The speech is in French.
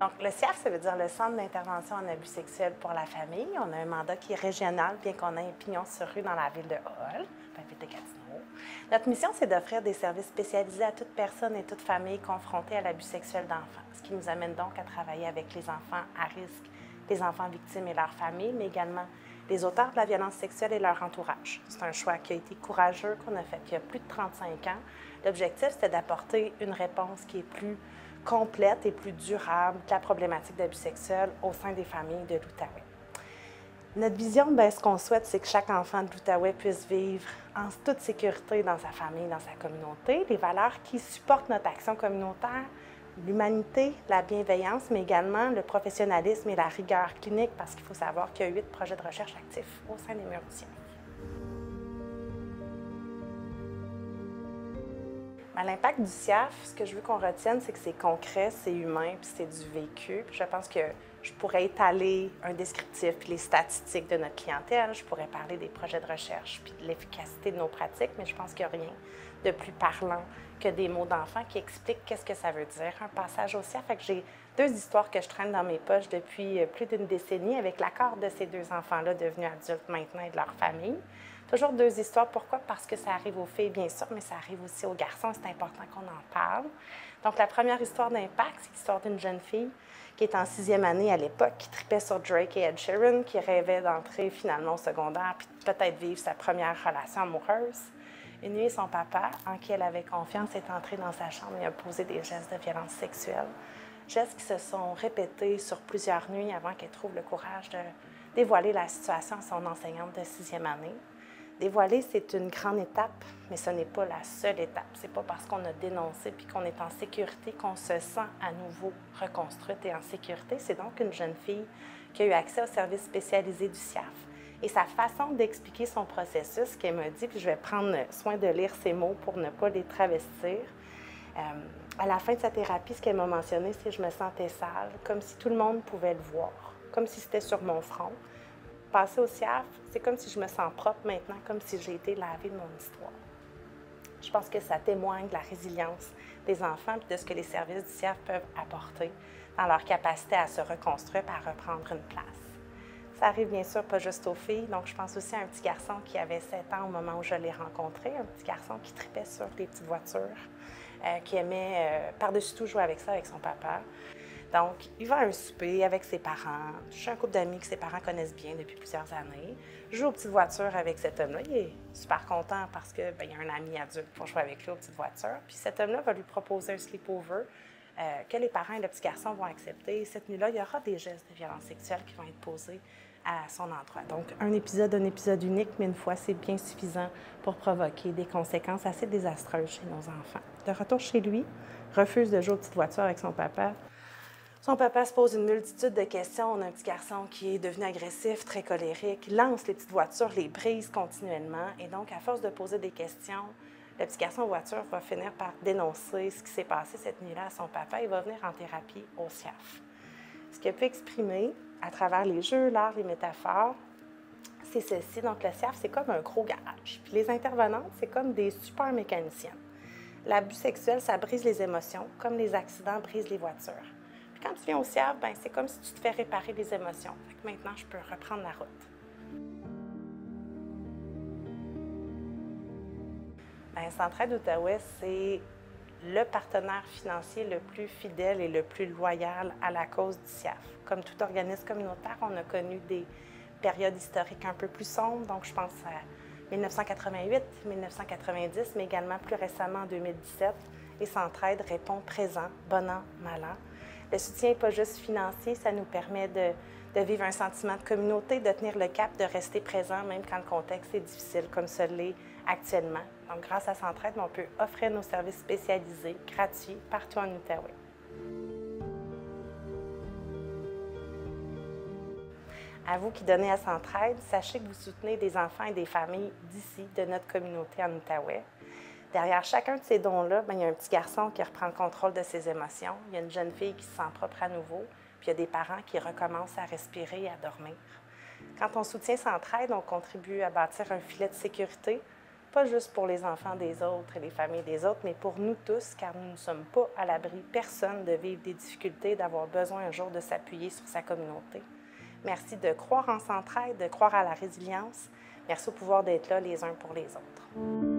Donc, le CIAF, ça veut dire le Centre d'intervention en abus sexuels pour la famille. On a un mandat qui est régional, bien qu'on ait un pignon sur rue dans la ville de Hall, la ville de Gatineau. Notre mission, c'est d'offrir des services spécialisés à toute personne et toute famille confrontée à l'abus sexuel d'enfants, ce qui nous amène donc à travailler avec les enfants à risque, les enfants victimes et leurs familles, mais également les auteurs de la violence sexuelle et leur entourage. C'est un choix qui a été courageux, qu'on a fait il y a plus de 35 ans. L'objectif, c'était d'apporter une réponse qui est plus complète et plus durable de la problématique d'abus sexuels au sein des familles de l'Outaouais. Notre vision, ce qu'on souhaite, c'est que chaque enfant de l'Outaouais puisse vivre en toute sécurité dans sa famille, dans sa communauté. Les valeurs qui supportent notre action communautaire, l'humanité, la bienveillance, mais également le professionnalisme et la rigueur clinique, parce qu'il faut savoir qu'il y a 8 projets de recherche actifs au sein des murs du CIAF. L'impact du CIAF, ce que je veux qu'on retienne, c'est que c'est concret, c'est humain, puis c'est du vécu. Puis je pense que je pourrais étaler un descriptif, puis les statistiques de notre clientèle. Je pourrais parler des projets de recherche, puis de l'efficacité de nos pratiques, mais je pense qu'il n'y a rien de plus parlant que des mots d'enfants qui expliquent qu'est-ce que ça veut dire, un passage au CIAF. Fait que j'ai 2 histoires que je traîne dans mes poches depuis plus d'une décennie avec l'accord de ces 2 enfants-là devenus adultes maintenant et de leur famille. Toujours 2 histoires. Pourquoi? Parce que ça arrive aux filles, bien sûr, mais ça arrive aussi aux garçons. C'est important qu'on en parle. Donc, la première histoire d'impact, c'est l'histoire d'une jeune fille qui est en 6e année à l'époque, qui tripait sur Drake et Ed Sheeran, qui rêvait d'entrer finalement au secondaire, puis peut-être vivre sa première relation amoureuse. Une nuit, son papa, en qui elle avait confiance, est entré dans sa chambre et a posé des gestes de violence sexuelle. Gestes qui se sont répétés sur plusieurs nuits avant qu'elle trouve le courage de dévoiler la situation à son enseignante de 6e année. Dévoiler, c'est une grande étape, mais ce n'est pas la seule étape. Ce n'est pas parce qu'on a dénoncé puis qu'on est en sécurité qu'on se sent à nouveau reconstruite et en sécurité. C'est donc une jeune fille qui a eu accès au service spécialisé du CIAF. Et sa façon d'expliquer son processus, qu'elle m'a dit, puis je vais prendre soin de lire ses mots pour ne pas les travestir. À la fin de sa thérapie, ce qu'elle m'a mentionné, c'est que je me sentais sale, comme si tout le monde pouvait le voir, comme si c'était sur mon front. Passer au CIAF, c'est comme si je me sens propre maintenant, comme si j'ai été lavée de mon histoire. Je pense que ça témoigne de la résilience des enfants et de ce que les services du CIAF peuvent apporter dans leur capacité à se reconstruire et à reprendre une place. Ça arrive bien sûr pas juste aux filles, donc je pense aussi à un petit garçon qui avait 7 ans au moment où je l'ai rencontré, un petit garçon qui tripait sur les petites voitures, qui aimait par-dessus tout jouer avec ça avec son papa. Donc, il va à un souper avec ses parents. Je suis un couple d'amis que ses parents connaissent bien depuis plusieurs années. Je joue aux petites voitures avec cet homme-là. Il est super content parce qu'il y a un ami adulte pour jouer avec lui aux petites voitures. Puis cet homme-là va lui proposer un sleepover que les parents et le petit garçon vont accepter. Cette nuit-là, il y aura des gestes de violence sexuelle qui vont être posés à son endroit. Donc, un épisode unique, mais une fois, c'est bien suffisant pour provoquer des conséquences assez désastreuses chez nos enfants. De retour chez lui, refuse de jouer aux petites voitures avec son papa. Son papa se pose une multitude de questions. On a un petit garçon qui est devenu agressif, très colérique, lance les petites voitures, les brise continuellement. Et donc, à force de poser des questions, le petit garçon en voiture va finir par dénoncer ce qui s'est passé cette nuit-là à son papa. Il va venir en thérapie au CIAF. Ce qu'il a pu exprimer à travers les jeux, l'art, les métaphores, c'est ceci. Donc, le CIAF, c'est comme un gros garage. Puis les intervenantes, c'est comme des super mécaniciennes. L'abus sexuel, ça brise les émotions, comme les accidents brisent les voitures. Quand tu viens au CIAF, c'est comme si tu te fais réparer les émotions. Fait que maintenant, je peux reprendre la route. Centraide Outaouais, c'est le partenaire financier le plus fidèle et le plus loyal à la cause du CIAF. Comme tout organisme communautaire, on a connu des périodes historiques un peu plus sombres, donc je pense à 1988, 1990, mais également plus récemment en 2017. Et Centraide répond présent, bon an, mal an. Le soutien n'est pas juste financier, ça nous permet de vivre un sentiment de communauté, de tenir le cap, de rester présent même quand le contexte est difficile, comme ce l'est actuellement. Donc, grâce à Centraide, on peut offrir nos services spécialisés, gratuits, partout en Outaouais. À vous qui donnez à Centraide, sachez que vous soutenez des enfants et des familles d'ici, de notre communauté en Outaouais. Derrière chacun de ces dons-là, il y a un petit garçon qui reprend le contrôle de ses émotions, il y a une jeune fille qui se sent propre à nouveau, puis il y a des parents qui recommencent à respirer et à dormir. Quand on soutient Centraide, on contribue à bâtir un filet de sécurité, pas juste pour les enfants des autres et les familles des autres, mais pour nous tous, car nous ne sommes pas à l'abri, personne, de vivre des difficultés, d'avoir besoin un jour de s'appuyer sur sa communauté. Merci de croire en s'entraide, de croire à la résilience. Merci au pouvoir d'être là les uns pour les autres.